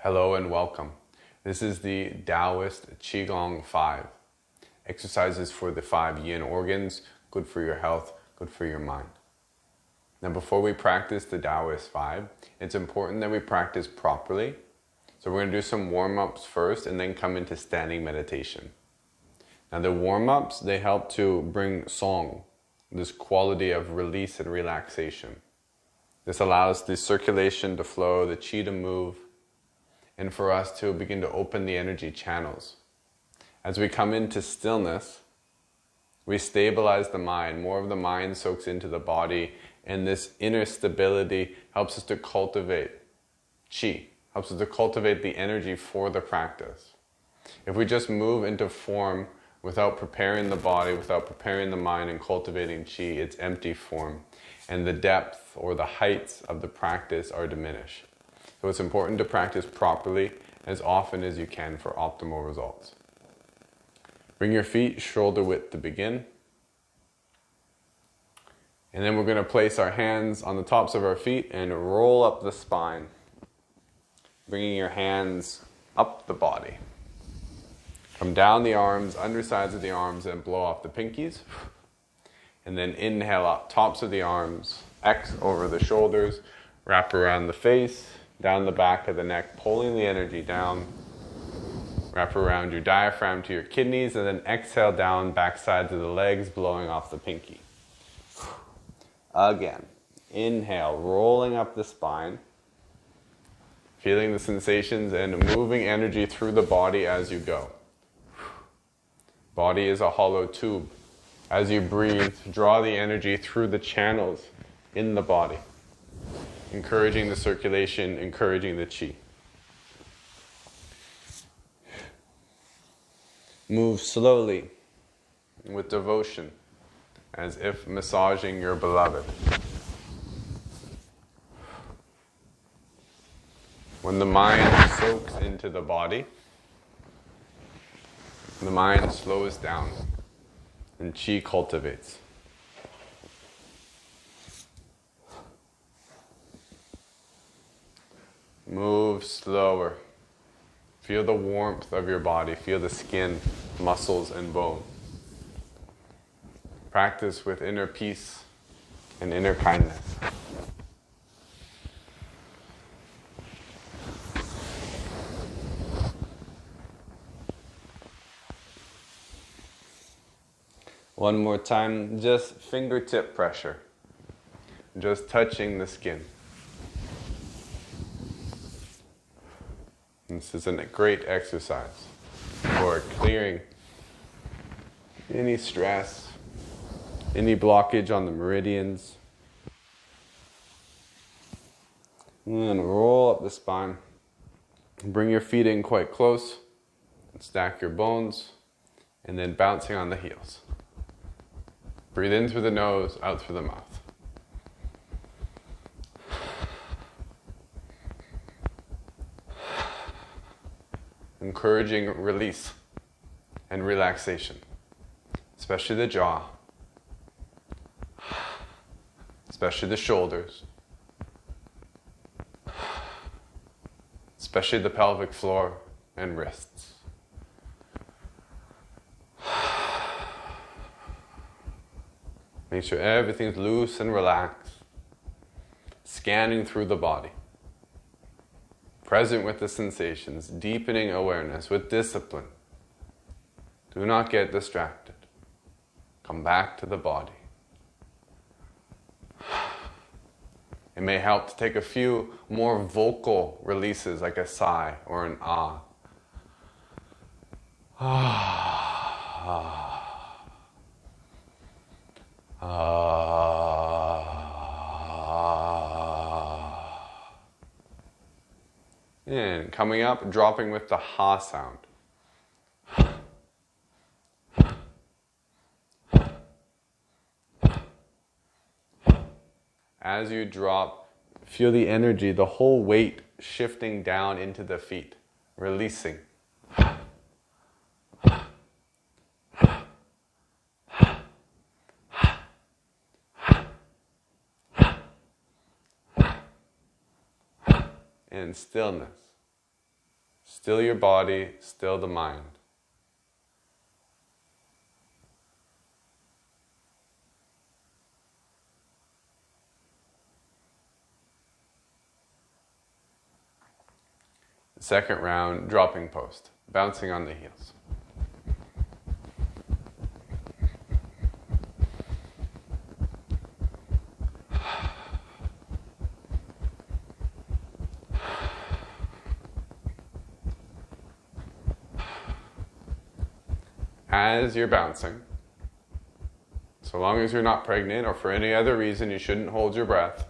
Hello and welcome. This is the Taoist Qigong 5. Exercises for the 5 yin organs, good for your health, good for your mind. Now before we practice the Taoist 5, it's important that we practice properly. So we're going to do some warm-ups first and then come into standing meditation. Now the warm-ups, they help to bring song, this quality of release and relaxation. This allows the circulation to flow, the qi to move, and for us to begin to open the energy channels. As we come into stillness, we stabilize the mind. More of the mind soaks into the body, and this inner stability helps us to cultivate qi, helps us to cultivate the energy for the practice. If we just move into form without preparing the body, without preparing the mind and cultivating qi, it's empty form, and the depth or the heights of the practice are diminished. So it's important to practice properly as often as you can for optimal results. Bring your feet shoulder width to begin. And then we're going to place our hands on the tops of our feet and roll up the spine. Bringing your hands up the body. Come down the arms, undersides of the arms, and blow off the pinkies. And then inhale up, tops of the arms, X over the shoulders, wrap around the face, down the back of the neck, pulling the energy down. Wrap around your diaphragm to your kidneys, and then exhale down, back sides of the legs, blowing off the pinky. Again, inhale, rolling up the spine, feeling the sensations and moving energy through the body as you go. Body is a hollow tube. As you breathe, draw the energy through the channels in the body, encouraging the circulation, encouraging the qi. Move slowly with devotion, as if massaging your beloved. When the mind soaks into the body, the mind slows down and qi cultivates. Move slower. Feel the warmth of your body. Feel the skin, muscles, and bone. Practice with inner peace and inner kindness. One more time, just fingertip pressure. Just touching the skin. This is a great exercise for clearing any stress, any blockage on the meridians. And roll up the spine. Bring your feet in quite close. And stack your bones. And then bouncing on the heels. Breathe in through the nose, out through the mouth. Encouraging release and relaxation, especially the jaw, especially the shoulders, especially the pelvic floor and wrists. Make sure everything's loose and relaxed, scanning through the body. Present with the sensations, deepening awareness with discipline. Do not get distracted. Come back to the body. It may help to take a few more vocal releases like a sigh or an ah. And coming up, dropping with the ha sound. As you drop, feel the energy, the whole weight shifting down into the feet, releasing. And stillness. Still your body, still the mind. Second round, dropping post, bouncing on the heels. As you're bouncing, so long as you're not pregnant or for any other reason, you shouldn't hold your breath.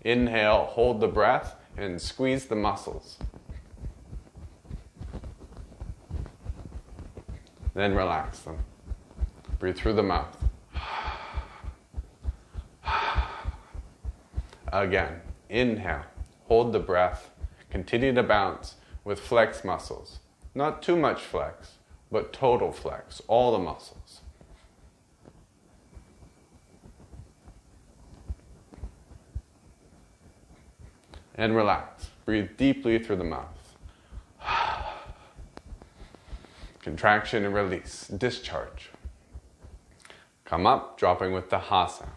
Inhale, hold the breath, and squeeze the muscles. Then relax them. Breathe through the mouth. Again, inhale, hold the breath, continue to bounce with flex muscles. Not too much flex, but total flex, all the muscles. And relax. Breathe deeply through the mouth. Contraction and release. Discharge. Come up, dropping with the ha sound.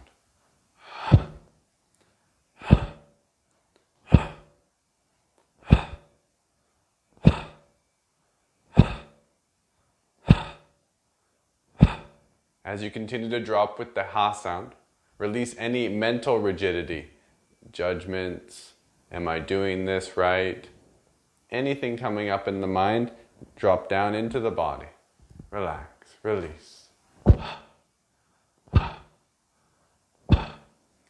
As you continue to drop with the ha sound, release any mental rigidity, judgments, am I doing this right? Anything coming up in the mind, drop down into the body. Relax, release.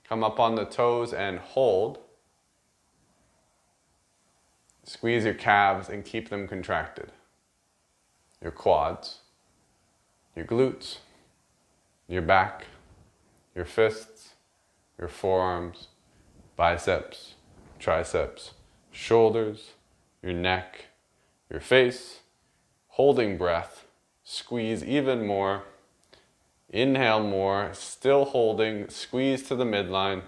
Come up on the toes and hold. Squeeze your calves and keep them contracted. Your quads, your glutes, your back, your fists, your forearms, biceps, triceps, shoulders, your neck, your face. Holding breath, squeeze even more. Inhale more, still holding, squeeze to the midline.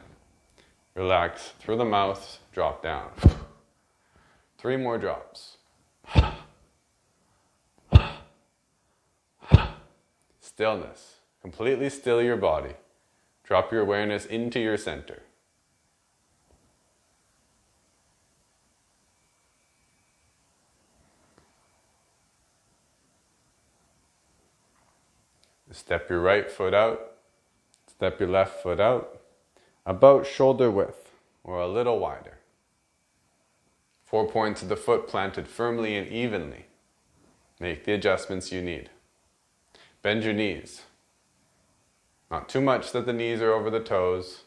Relax through the mouth, drop down. 3 more drops. Stillness. Completely still your body. Drop your awareness into your center. Step your right foot out. Step your left foot out. About shoulder width or a little wider. 4 points of the foot planted firmly and evenly. Make the adjustments you need. Bend your knees. Not too much that the knees are over the toes.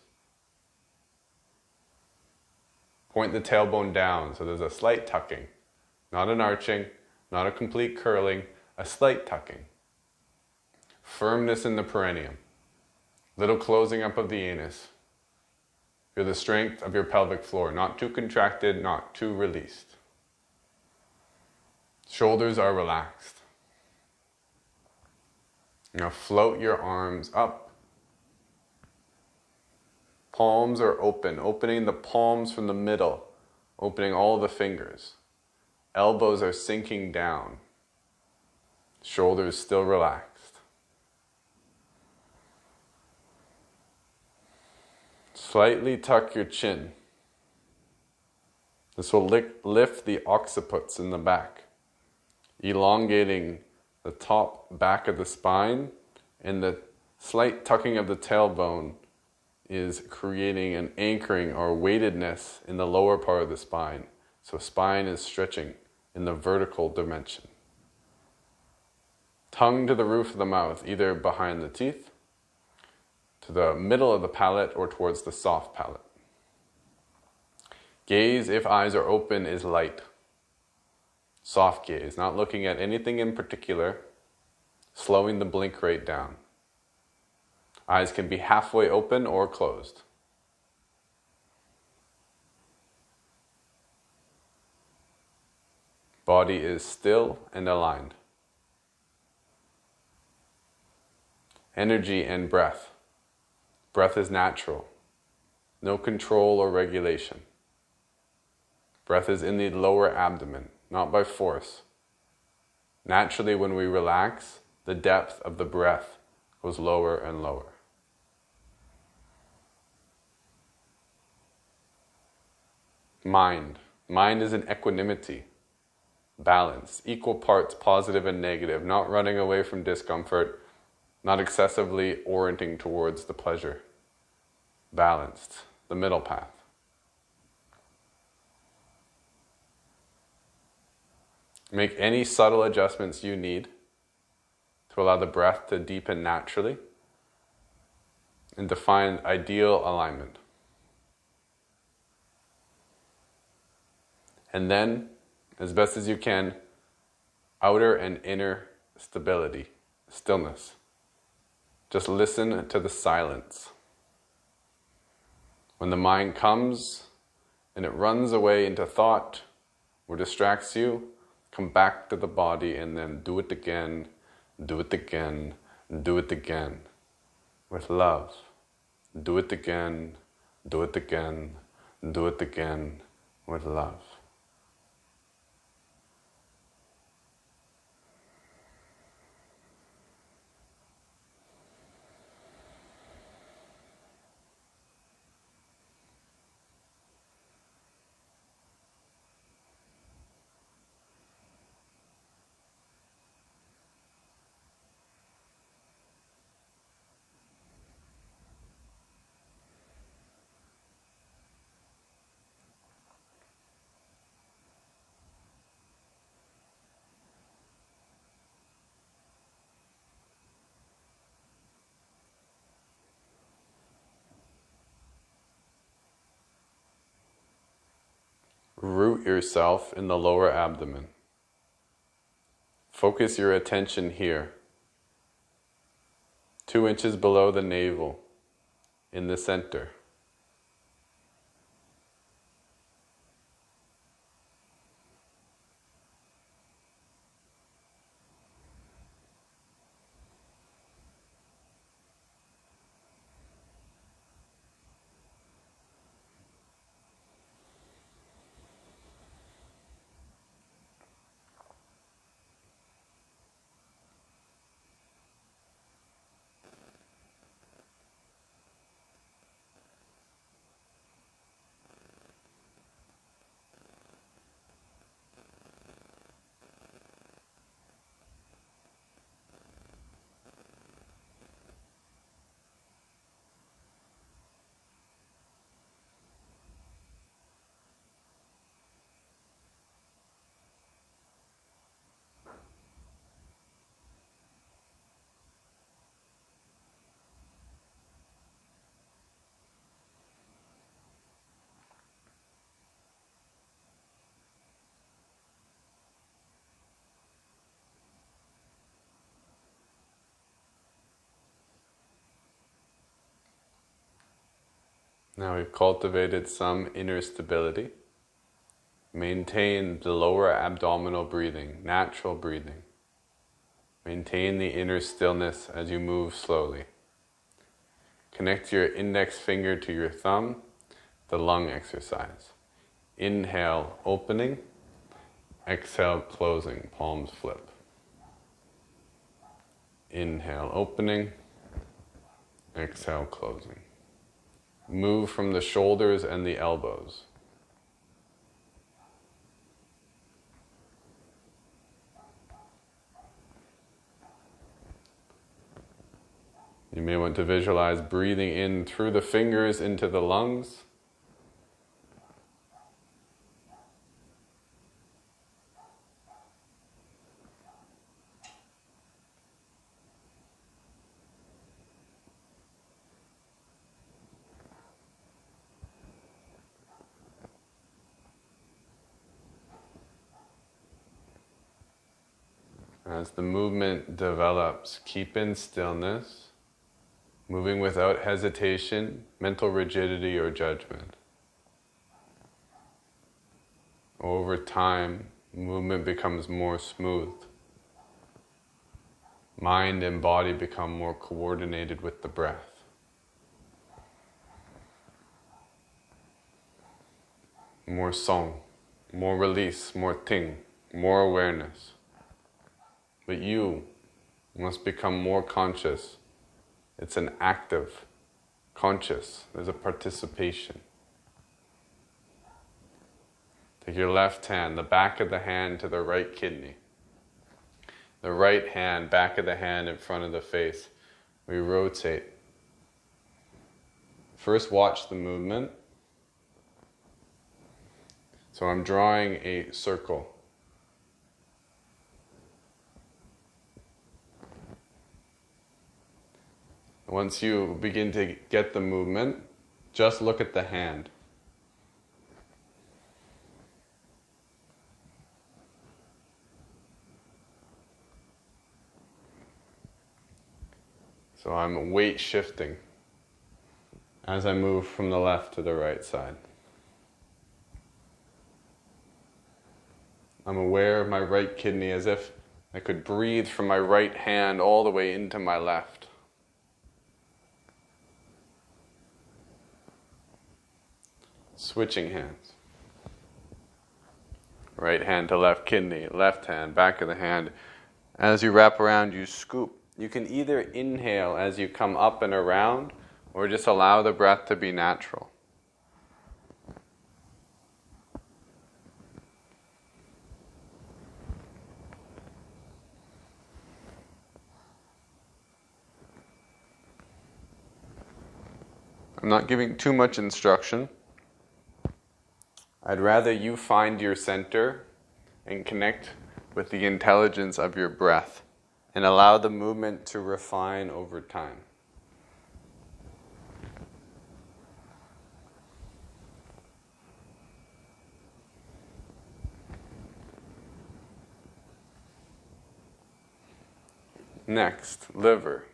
Point the tailbone down so there's a slight tucking. Not an arching, not a complete curling, a slight tucking. Firmness in the perineum. Little closing up of the anus. Feel the strength of your pelvic floor. Not too contracted, not too released. Shoulders are relaxed. Now float your arms up. Palms are open, opening the palms from the middle, opening all the fingers. Elbows are sinking down. Shoulders still relaxed. Slightly tuck your chin. This will lift the occipits in the back, elongating the top back of the spine, and the slight tucking of the tailbone is creating an anchoring or weightedness in the lower part of the spine. So spine is stretching in the vertical dimension. Tongue to the roof of the mouth, either behind the teeth, to the middle of the palate, or towards the soft palate. Gaze, if eyes are open, is light. Soft gaze, not looking at anything in particular, slowing the blink rate down. Eyes can be halfway open or closed. Body is still and aligned. Energy and breath. Breath is natural. No control or regulation. Breath is in the lower abdomen, not by force. Naturally, when we relax, the depth of the breath goes lower and lower. Mind. Mind is in equanimity, balance, equal parts positive and negative, not running away from discomfort, not excessively orienting towards the pleasure. Balanced, the middle path. Make any subtle adjustments you need to allow the breath to deepen naturally and to find ideal alignment. And then, as best as you can, outer and inner stability, stillness. Just listen to the silence. When the mind comes and it runs away into thought or distracts you, come back to the body and then do it again, do it again, do it again. With love. Do it again, do it again, do it again with love. Root yourself in the lower abdomen. Focus your attention here, 2 inches below the navel, in the center. Now we've cultivated some inner stability. Maintain the lower abdominal breathing, natural breathing. Maintain the inner stillness as you move slowly. Connect your index finger to your thumb, the lung exercise. Inhale, opening. Exhale, closing, palms flip. Inhale, opening. Exhale, closing. Move from the shoulders and the elbows. You may want to visualize breathing in through the fingers into the lungs. As the movement develops, keep in stillness, moving without hesitation, mental rigidity, or judgment. Over time, movement becomes more smooth. Mind and body become more coordinated with the breath. More song, more release, more ting. more awareness. But you must become more conscious. It's an active, conscious. There's a participation. Take your left hand, the back of the hand to the right kidney. The right hand, back of the hand in front of the face. We rotate. First, watch the movement. So I'm drawing a circle. Once you begin to get the movement, just look at the hand. So I'm weight shifting as I move from the left to the right side. I'm aware of my right kidney as if I could breathe from my right hand all the way into my left. Switching hands. Right hand to left kidney, left hand, back of the hand. As you wrap around, you scoop. You can either inhale as you come up and around, or just allow the breath to be natural. I'm not giving too much instruction. I'd rather you find your center and connect with the intelligence of your breath and allow the movement to refine over time. Next, liver.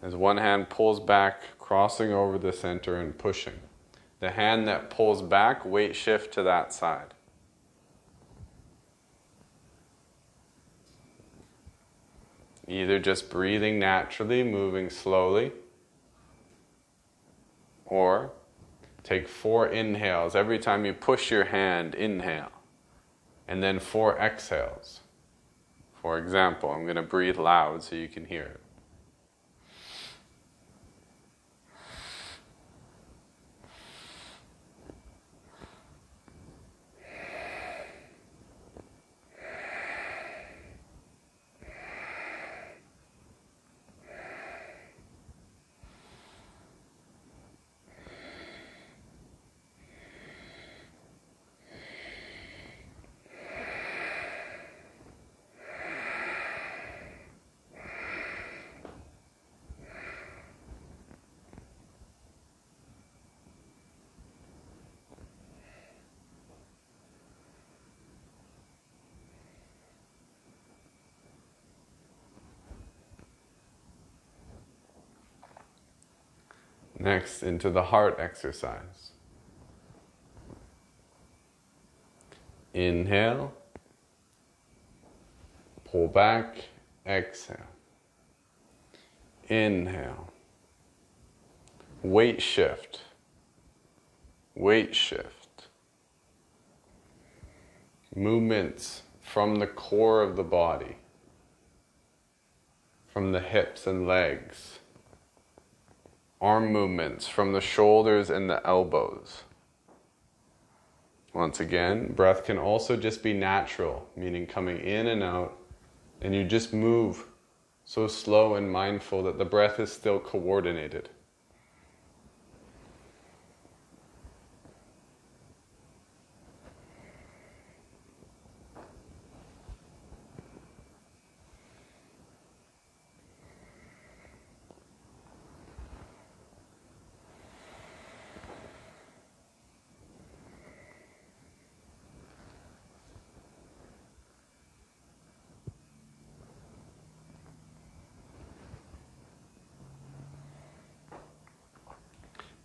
As one hand pulls back, crossing over the center and pushing. The hand that pulls back, weight shift to that side. Either just breathing naturally, moving slowly, or take 4 inhales. Every time you push your hand, inhale, and then 4 exhales. For example, I'm going to breathe loud so you can hear it. Next, into the heart exercise. Inhale, pull back, exhale. Inhale, weight shift, weight shift. Movements from the core of the body, from the hips and legs. Arm movements from the shoulders and the elbows. Once again, breath can also just be natural, meaning coming in and out, and you just move so slow and mindful that the breath is still coordinated.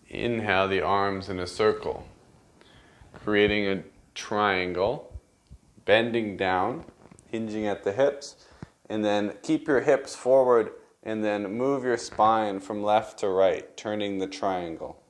Inhale the arms in a circle, creating a triangle, bending down, hinging at the hips, and then keep your hips forward and then move your spine from left to right, turning the triangle.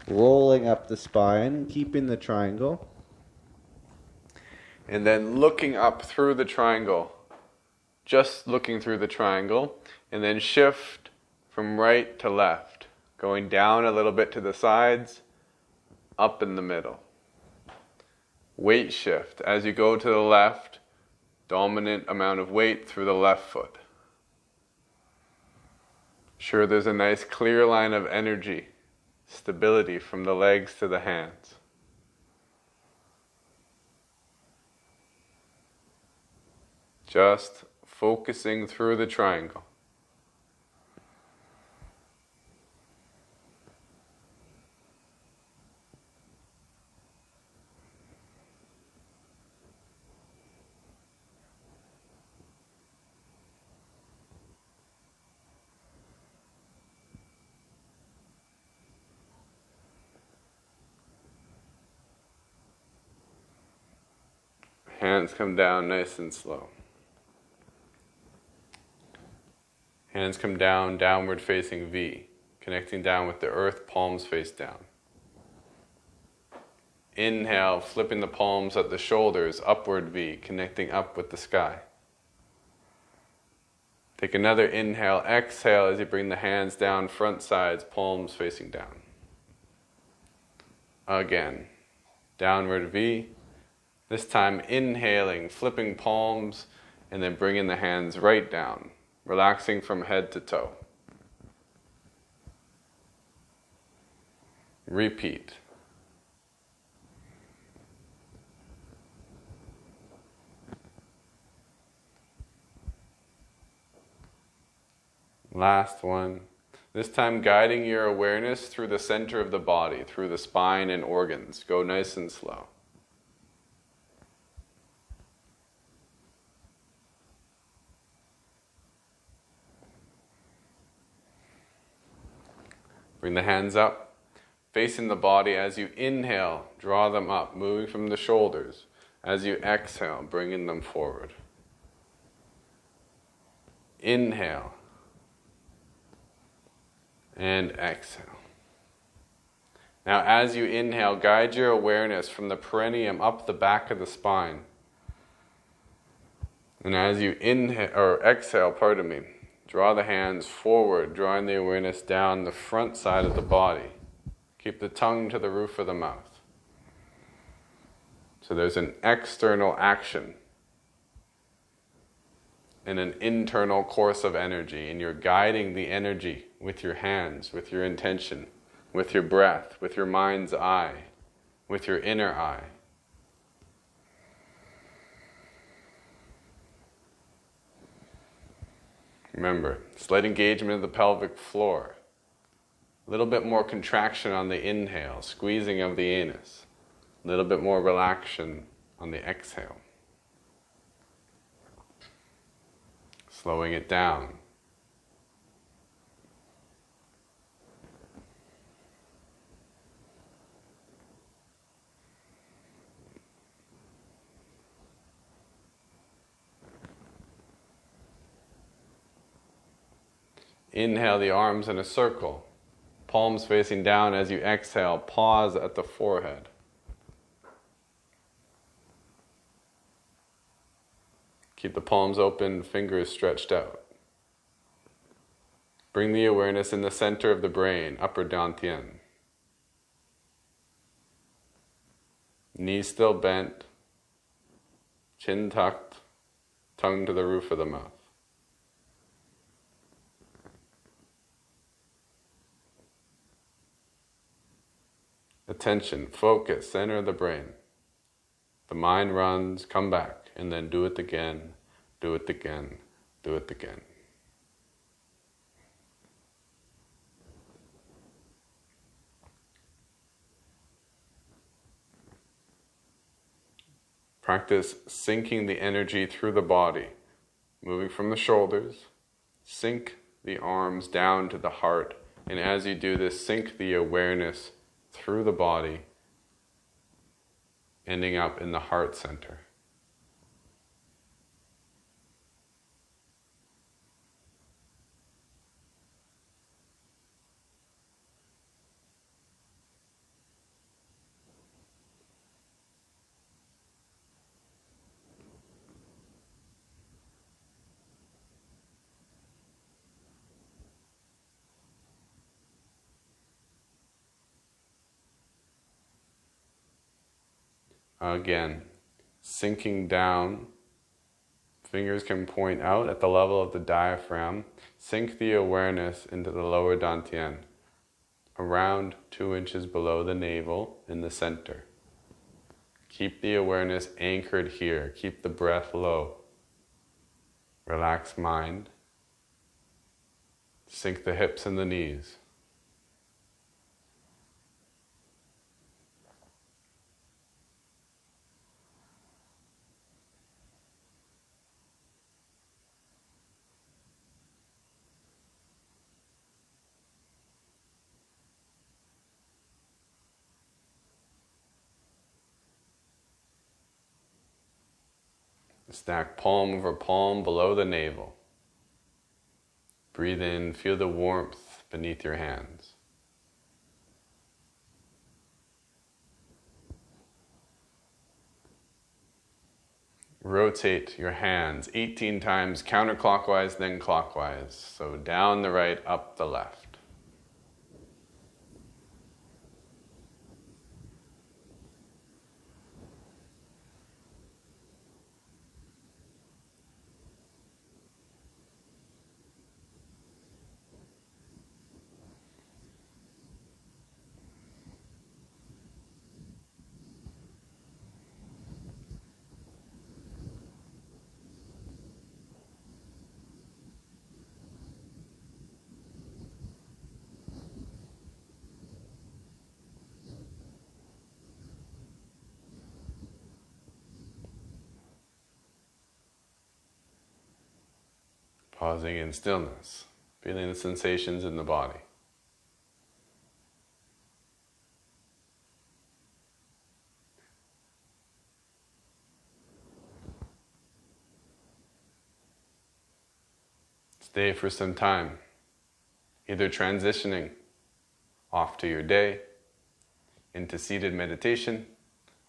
rolling up the spine, keeping the triangle. And then looking up through the triangle, just looking through the triangle, and then shift from right to left, going down a little bit to the sides, up in the middle. Weight shift. As you go to the left, dominant amount of weight through the left foot. Sure, there's a nice clear line of energy, stability from the legs to the hands. Just focusing through the triangle. Hands come down nice and slow. Hands come down, downward facing V, connecting down with the earth, palms face down. Inhale, flipping the palms at the shoulders, upward V, connecting up with the sky. Take another inhale, exhale as you bring the hands down, front sides, palms facing down. Again, downward V. This time inhaling, flipping palms, and then bringing the hands right down, relaxing from head to toe. Repeat. Last one. This time guiding your awareness through the center of the body, through the spine and organs. Go nice and slow. Bring the hands up, facing the body. As you inhale, draw them up, moving from the shoulders. As you exhale, bringing them forward. Inhale. And exhale. Now as you inhale, guide your awareness from the perineum up the back of the spine. And as you inhale, or exhale, draw the hands forward, drawing the awareness down the front side of the body. Keep the tongue to the roof of the mouth. So there's an external action and an internal course of energy, and you're guiding the energy with your hands, with your intention, with your breath, with your mind's eye, with your inner eye. Remember, slight engagement of the pelvic floor. A little bit more contraction on the inhale, squeezing of the anus. A little bit more relaxation on the exhale. Slowing it down. Inhale the arms in a circle, palms facing down. As you exhale, pause at the forehead. Keep the palms open, fingers stretched out. Bring the awareness in the center of the brain, upper dantian. Knees still bent, chin tucked, tongue to the roof of the mouth. Attention, focus, center of the brain. The mind runs, come back, and then do it again, do it again, do it again. Practice sinking the energy through the body, moving from the shoulders, sink the arms down to the heart, and as you do this, sink the awareness through the body, ending up in the heart center. Again, sinking down. Fingers can point out at the level of the diaphragm. Sink the awareness into the lower dantian, around 2 inches below the navel in the center. Keep the awareness anchored here. Keep the breath low. Relax mind. Sink the hips and the knees. Stack palm over palm below the navel. Breathe in, feel the warmth beneath your hands. Rotate your hands 18 times counterclockwise, then clockwise. So down the right, up the left. Pausing in stillness, feeling the sensations in the body. Stay for some time, either transitioning off to your day, into seated meditation,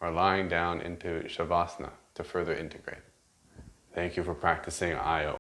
or lying down into Shavasana to further integrate. Thank you for practicing IO.